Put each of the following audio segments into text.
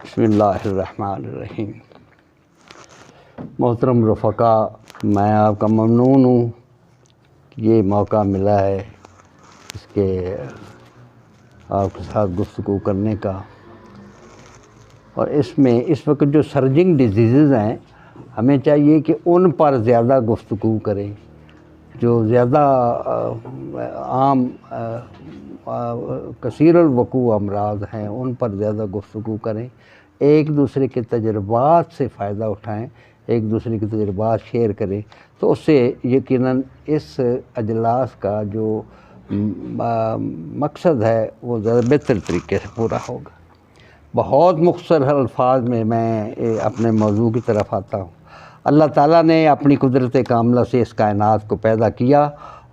بسم اللہ الرحمن الرحیم۔ محترم رفقا، میں آپ کا ممنون ہوں کہ یہ موقع ملا ہے اس کے آپ کے ساتھ گفتگو کرنے کا، اور اس میں اس وقت جو سرجنگ ڈیزیزز ہیں ہمیں چاہیے کہ ان پر زیادہ گفتگو کریں، جو زیادہ عام کثیر الوقوع امراض ہیں ان پر زیادہ گفتگو کریں، ایک دوسرے کے تجربات سے فائدہ اٹھائیں، ایک دوسرے کے تجربات شیئر کریں، تو اس سے یقیناً اس اجلاس کا جو مقصد ہے وہ زیادہ بہتر طریقے سے پورا ہوگا۔ بہت مختصر الفاظ میں اپنے موضوع کی طرف آتا ہوں۔ اللہ تعالیٰ نے اپنی قدرت کاملہ سے اس کائنات کو پیدا کیا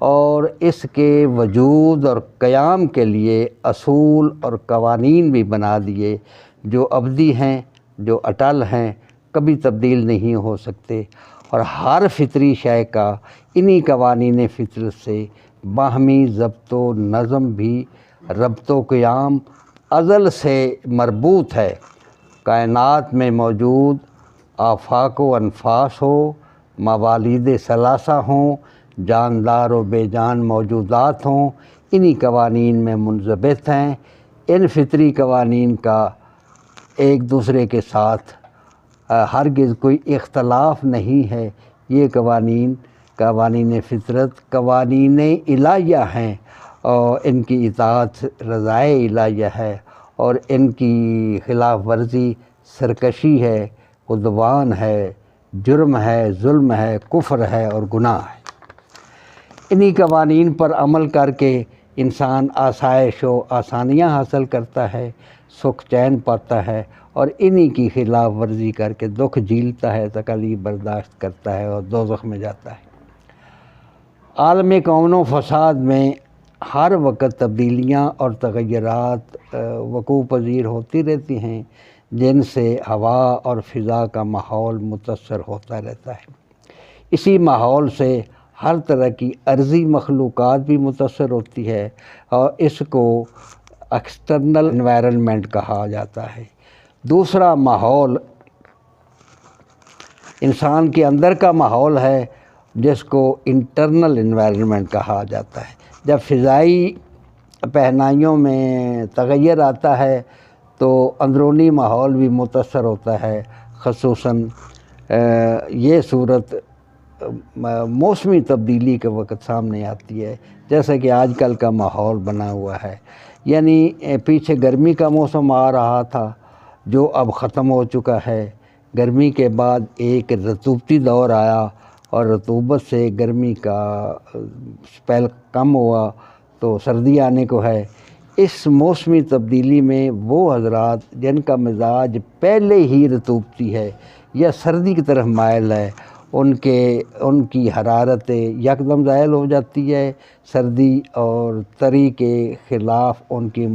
اور اس کے وجود اور قیام کے لیے اصول اور قوانین بھی بنا دیے جو ابدی ہیں، جو اٹل ہیں، کبھی تبدیل نہیں ہو سکتے، اور ہر فطری شے کا انہی قوانین فطرت سے باہمی ضبط و نظم بھی ربط و قیام ازل سے مربوط ہے۔ کائنات میں موجود آفاق و انفاس ہو، موالید ثلاثہ ہوں، جاندار و بے جان موجودات ہوں، انہی قوانین میں منضبط ہیں۔ ان فطری قوانین کا ایک دوسرے کے ساتھ ہرگز کوئی اختلاف نہیں ہے۔ یہ قوانین فطرت قوانین الہیہ ہیں، اور ان کی اطاعت رضائے الہیہ ہے، اور ان کی خلاف ورزی سرکشی ہے، عدوان ہے، جرم ہے، ظلم ہے، کفر ہے اور گناہ ہے۔ انہی قوانین پر عمل کر کے انسان آسائش و آسانیاں حاصل کرتا ہے، سکھ چین پاتا ہے، اور انہی کی خلاف ورزی کر کے دکھ جھیلتا ہے، تکالیف برداشت کرتا ہے اور دوزخ میں جاتا ہے۔ عالم کون و فساد میں ہر وقت تبدیلیاں اور تغیرات وقوع پذیر ہوتی رہتی ہیں، جن سے ہوا اور فضا کا ماحول متاثر ہوتا رہتا ہے۔ اسی ماحول سے ہر طرح کی ارضی مخلوقات بھی متاثر ہوتی ہے، اور اس کو ایکسٹرنل انوائرنمنٹ کہا جاتا ہے۔ دوسرا ماحول انسان کے اندر کا ماحول ہے، جس کو انٹرنل انوائرنمنٹ کہا جاتا ہے۔ جب فضائی پہنائیوں میں تغیر آتا ہے تو اندرونی ماحول بھی متاثر ہوتا ہے، خصوصاً یہ صورت موسمی تبدیلی کے وقت سامنے آتی ہے، جیسا کہ آج کل کا ماحول بنا ہوا ہے۔ یعنی پیچھے گرمی کا موسم آ رہا تھا جو اب ختم ہو چکا ہے، گرمی کے بعد ایک رطوبتی دور آیا، اور رطوبت سے گرمی کا سپیل کم ہوا تو سردی آنے کو ہے۔ اس موسمی تبدیلی میں وہ حضرات جن کا مزاج پہلے ہی رطوبتی ہے یا سردی کی طرف مائل ہے، ان کی حرارت یکدم زائل ہو جاتی ہے، سردی اور تری کے خلاف ان کی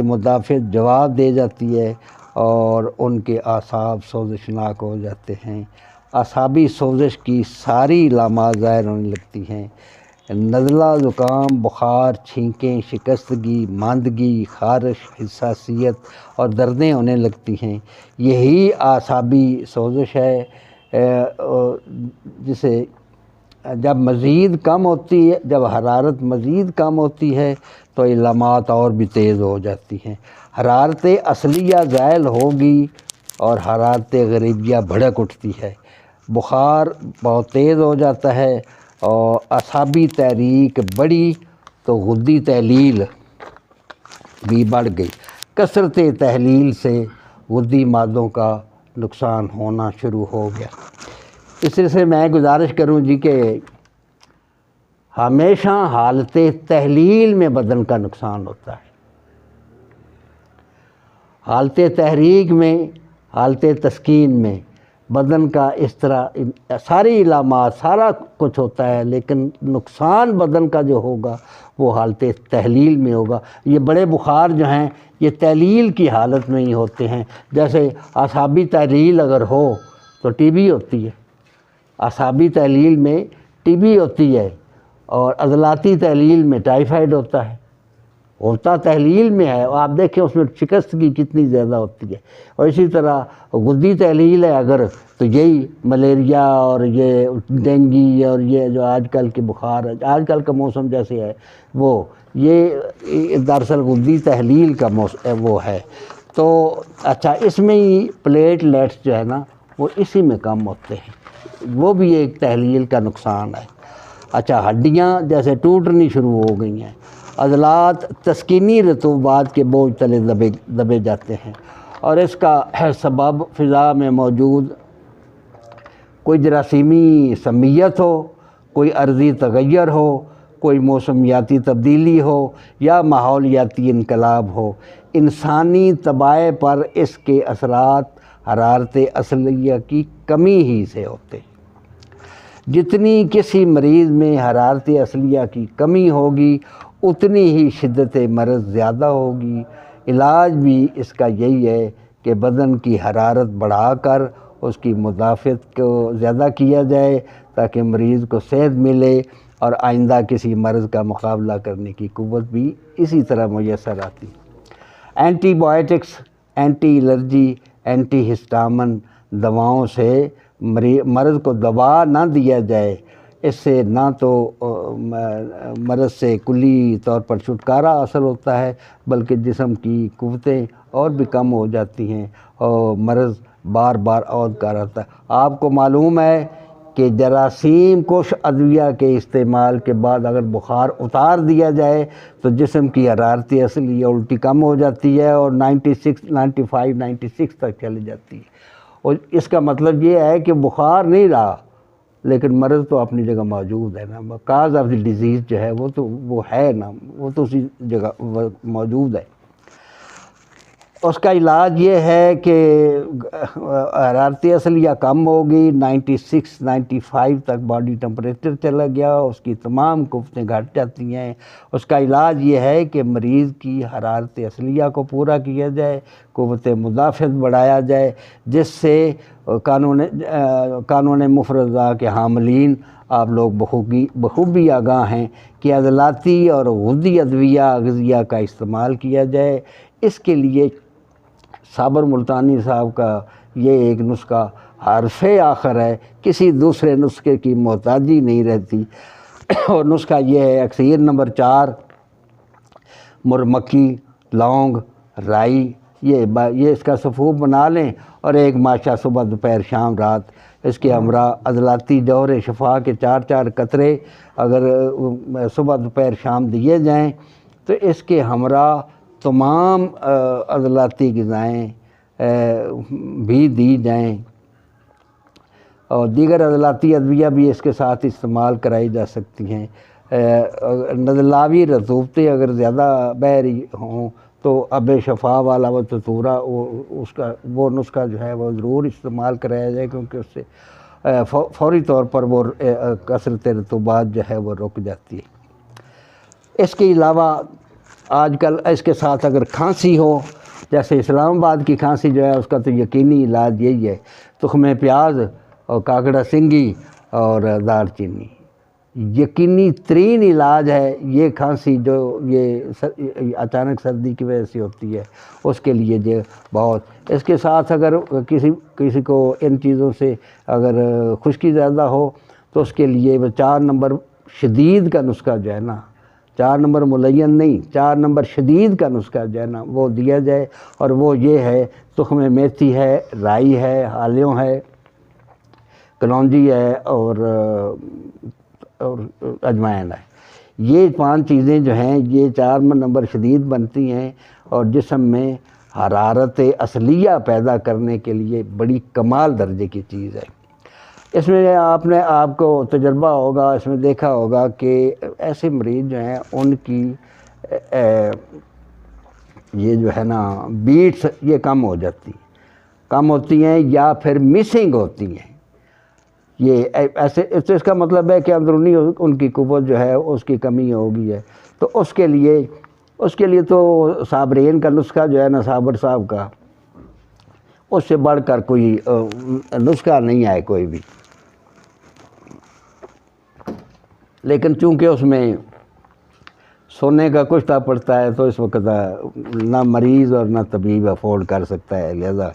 مدافعت جواب دے جاتی ہے، اور ان کے اعصاب سوزشناک ہو جاتے ہیں۔ اعصابی سوزش کی ساری علامات ظاہر ہونے لگتی ہیں، نزلہ، زکام، بخار، چھینکیں، شکستگی، ماندگی، خارش، حساسیت اور دردیں ہونے لگتی ہیں۔ یہی اعصابی سوزش ہے جسے جب حرارت مزید کم ہوتی ہے تو علامات اور بھی تیز ہو جاتی ہیں۔ حرارت اصلیہ زائل ہوگی اور حرارت غریبیہ بھڑک اٹھتی ہے، بخار بہت تیز ہو جاتا ہے، اور اعصابی تحریک بڑھی تو غدی تحلیل بھی بڑھ گئی۔ کثرت تحلیل سے غدی مادوں کا نقصان ہونا شروع ہو گیا۔ اس سے میں گزارش کروں کہ ہمیشہ حالت تحلیل میں بدن کا نقصان ہوتا ہے، حالت تحریک میں، حالت تسکین میں بدن کا اس طرح ساری علامات سارا کچھ ہوتا ہے، لیکن نقصان بدن کا جو ہوگا وہ حالت تحلیل میں ہوگا۔ یہ بڑے بخار جو ہیں یہ تحلیل کی حالت میں ہی ہوتے ہیں، جیسے اعصابی تحلیل اگر ہو تو ٹی بی ہوتی ہے، اعصابی تحلیل میں ٹی بی ہوتی ہے، اور عضلاتی تحلیل میں ٹائیفائڈ ہوتا ہے، ہوتا تحلیل میں ہے، اور آپ دیکھیں اس میں شکستگی کتنی زیادہ ہوتی ہے۔ اور اسی طرح غدی تحلیل ہے اگر، تو یہی ملیریا اور یہ ڈینگی اور یہ جو آج کل کے بخار ہے، آج کل کا موسم جیسے ہے وہ، یہ دراصل غدی تحلیل کا وہ ہے۔ تو اچھا، اس میں ہی پلیٹ لیٹس جو ہے نا وہ اسی میں کم ہوتے ہیں، وہ بھی ایک تحلیل کا نقصان ہے۔ اچھا، ہڈیاں جیسے ٹوٹنی شروع ہو گئی ہیں، عضلات تسکینی رطوبات کے بوجھ تلے دبے جاتے ہیں، اور اس کا سبب فضا میں موجود کوئی جراثیمی سمیت ہو، کوئی عرضی تغیر ہو، کوئی موسمیاتی تبدیلی ہو، یا ماحولیاتی انقلاب ہو۔ انسانی طباع پر اس کے اثرات حرارت اصلیہ کی کمی ہی سے ہوتے ہیں۔ جتنی کسی مریض میں حرارت اصلیہ کی کمی ہوگی اتنی ہی شدت مرض زیادہ ہوگی۔ علاج بھی اس کا یہی ہے کہ بدن کی حرارت بڑھا کر اس کی مدافعت کو زیادہ کیا جائے تاکہ مریض کو صحت ملے، اور آئندہ کسی مرض کا مقابلہ کرنے کی قوت بھی اسی طرح میسر آتی۔ Antibiotics, anti allergy, antihistamine دواؤں سے مرض کو دبا نہ دیا جائے، اس سے نہ تو مرض سے کلی طور پر چھٹکارا حاصل ہوتا ہے بلکہ جسم کی قوتیں اور بھی کم ہو جاتی ہیں، اور مرض بار بار عود کا رہتا ہے۔ آپ کو معلوم ہے کہ جراثیم کش ادویہ کے استعمال کے بعد اگر بخار اتار دیا جائے تو جسم کی حرارت اصلیہ الٹی کم ہو جاتی ہے اور 95 96 تک چلی جاتی ہے، اور اس کا مطلب یہ ہے کہ بخار نہیں رہا لیکن مرض تو اپنی جگہ موجود ہے نا، کاز آف دی ڈیزیز جو ہے وہ ہے نا، وہ تو اسی جگہ موجود ہے۔ اس کا علاج یہ ہے کہ حرارت اصلیہ کم ہوگی، 96 95 تک باڈی ٹمپریچر چلا گیا، اس کی تمام قوتیں گھٹ جاتی ہیں۔ اس کا علاج یہ ہے کہ مریض کی حرارت اصلیہ کو پورا کیا جائے، قوت مدافعت بڑھایا جائے، جس سے قانون مفرزہ کے حاملین آپ لوگ بخوبی آگاہ ہیں کہ عضلاتی اور غدی ادویہ اغذیہ کا استعمال کیا جائے۔ اس کے لیے صابر ملتانی صاحب کا یہ ایک نسخہ حرف آخر ہے، کسی دوسرے نسخے کی محتاجی نہیں رہتی، اور نسخہ یہ ہے: اکسیر نمبر 4 مرمکی، لونگ، رائی، یہ اس کا صفوف بنا لیں، اور ایک ماشا صبح دوپہر شام رات۔ اس کے ہمراہ عضلاتی جوہر شفا کے 4 قطرے اگر صبح دوپہر شام دیے جائیں تو اس کے ہمراہ تمام عضلاتی غذائیں بھی دی جائیں، اور دیگر عضلاتی ادویہ بھی اس کے ساتھ استعمال کرائی جا سکتی ہیں۔ نزلاوی رطوبتیں اگر زیادہ بہ رہی ہوں تو اب شفا والا و تطورہ وہ نسخہ جو ہے وہ ضرور استعمال کرایا جائے، کیونکہ اس سے فوری طور پر وہ کثرت رطوبات جو ہے وہ رک جاتی ہے۔ اس کے علاوہ آج کل اس کے ساتھ اگر کھانسی ہو، جیسے اسلام آباد کی کھانسی جو ہے اس کا تو یقینی علاج یہی ہے: تخم پیاز اور کاکڑا سنگھی اور دار چینی، یقینی ترین علاج ہے یہ کھانسی جو یہ اچانک سردی کی وجہ سے ہوتی ہے، اس کے لیے جو بہت۔ اس کے ساتھ اگر کسی کو ان چیزوں سے اگر خشکی زیادہ ہو تو اس کے لیے وہ 4 نمبر شدید کا نسخہ جو ہے نا، 4 نمبر ملین نہیں، 4 نمبر شدید کا نسخہ جو ہے نا وہ دیا جائے، اور وہ یہ ہے: تخم میتھی ہے، رائی ہے، حالیوں ہے، کلونجی ہے، اور اجوائن ہے۔ یہ 5 چیزیں جو ہیں یہ 4 نمبر شدید بنتی ہیں اور جسم میں حرارت اصلیہ پیدا کرنے کے لیے بڑی کمال درجے کی چیز ہے۔ اس میں آپ کو تجربہ ہوگا، اس میں دیکھا ہوگا کہ ایسے مریض جو ہیں ان کی یہ جو ہے نا بیٹس یہ کم ہوتی ہیں یا پھر مسنگ ہوتی ہیں۔ یہ ایسے اس کا مطلب ہے کہ اندرونی ان کی قوت جو ہے اس کی کمی ہوگی ہے۔ تو اس کے لیے تو صابرین کا نسخہ جو ہے نا صابر صاحب کا، اس سے بڑھ کر کوئی نسخہ نہیں ہے کوئی بھی، لیکن چونکہ اس میں سونے کا کچھ پڑتا ہے تو اس وقت نہ مریض اور نہ طبیب افورڈ کر سکتا ہے، لہذا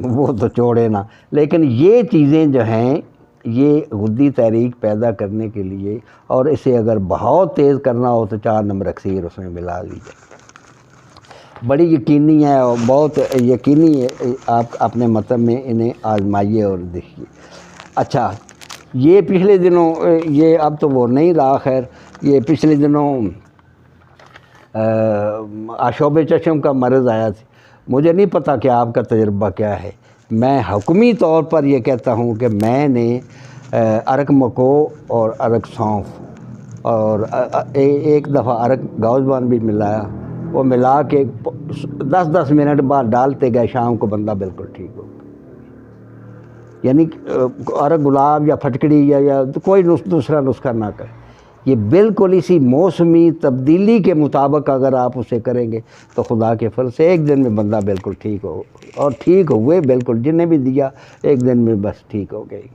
وہ تو چھوڑے نا۔ لیکن یہ چیزیں جو ہیں یہ غدی تحریک پیدا کرنے کے لیے، اور اسے اگر بہت تیز کرنا ہو تو 4 نمبر اکسیر اس میں ملا لیجیے، بڑی یقینی ہے اور بہت یقینی ہے۔ آپ اپنے متن میں انہیں آزمائیے اور دیکھیے۔ اچھا، یہ پچھلے دنوں یہ اب تو وہ نہیں رہا، خیر یہ پچھلے دنوں آشوب چشم کا مرض آیا تھا۔ مجھے نہیں پتہ کہ آپ کا تجربہ کیا ہے، میں حکمی طور پر یہ کہتا ہوں کہ میں نے ارک مکو اور ارک سونف اور ایک دفعہ ارک گاؤزبان بھی ملایا، وہ ملا کے 10 منٹ بعد ڈالتے گئے، شام کو بندہ بالکل ٹھیک ہو گیا۔ یعنی ارک گلاب یا پھٹکڑی یا کوئی دوسرا نسخہ نہ کرے، یہ بالکل اسی موسمی تبدیلی کے مطابق اگر آپ اسے کریں گے تو خدا کے فضل سے 1 دن میں بندہ بالکل ٹھیک ہو، اور ٹھیک ہوئے بالکل، جنہیں بھی دیا 1 دن میں بس ٹھیک ہو گئی،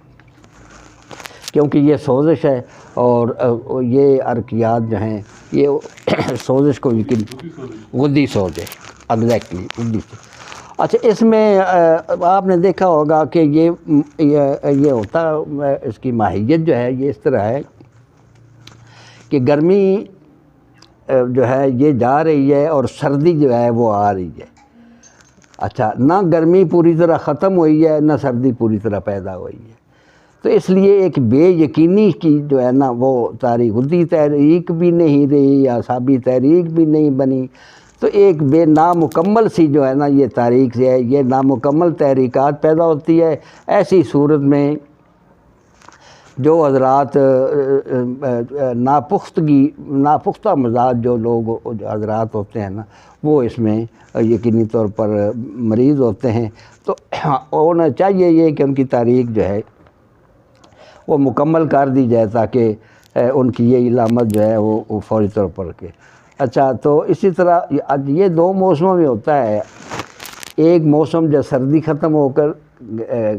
کیونکہ یہ سوزش ہے اور یہ ارکیات جو ہیں یہ سوزش کو یقین غدی سوزش ایگزیکٹلی غدی سے۔ اچھا، اس میں آپ نے دیکھا ہوگا کہ یہ ہوتا، اس کی ماہیت جو ہے یہ اس طرح ہے کہ گرمی جو ہے یہ جا رہی ہے اور سردی جو ہے وہ آ رہی ہے۔ اچھا، نہ گرمی پوری طرح ختم ہوئی ہے نہ سردی پوری طرح پیدا ہوئی ہے، تو اس لیے ایک بے یقینی کی جو ہے نا وہ تاریخ غدی تحریک بھی نہیں رہی، اعصابی تحریک بھی نہیں بنی، تو ایک بے نامکمل سی جو ہے نا یہ تاریخ سے ہے، یہ نامکمل تحریکات پیدا ہوتی ہے۔ ایسی صورت میں جو حضرات ناپختہ مزاج جو لوگ جو حضرات ہوتے ہیں نا وہ اس میں یقینی طور پر مریض ہوتے ہیں، تو ہونا چاہیے یہ کہ ان کی تاریخ جو ہے وہ مکمل کر دی جائے تاکہ ان کی یہ علامت جو ہے وہ فوری طور پر کہ اچھا۔ تو اسی طرح یہ 2 موسموں میں ہوتا ہے، ایک موسم جب سردی ختم ہو کر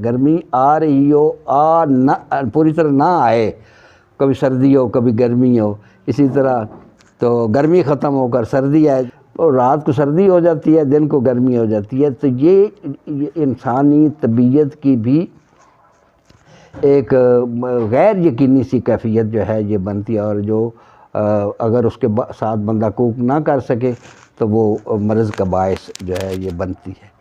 گرمی آ رہی ہو، نہ پوری طرح نہ آئے، کبھی سردی ہو کبھی گرمی ہو، اسی طرح تو گرمی ختم ہو کر سردی آئے، اور رات کو سردی ہو جاتی ہے دن کو گرمی ہو جاتی ہے، تو یہ انسانی طبیعت کی بھی ایک غیر یقینی سی کیفیت جو ہے یہ بنتی ہے، اور جو اگر اس کے ساتھ بندہ کوپ نہ کر سکے تو وہ مرض کا باعث جو ہے یہ بنتی ہے۔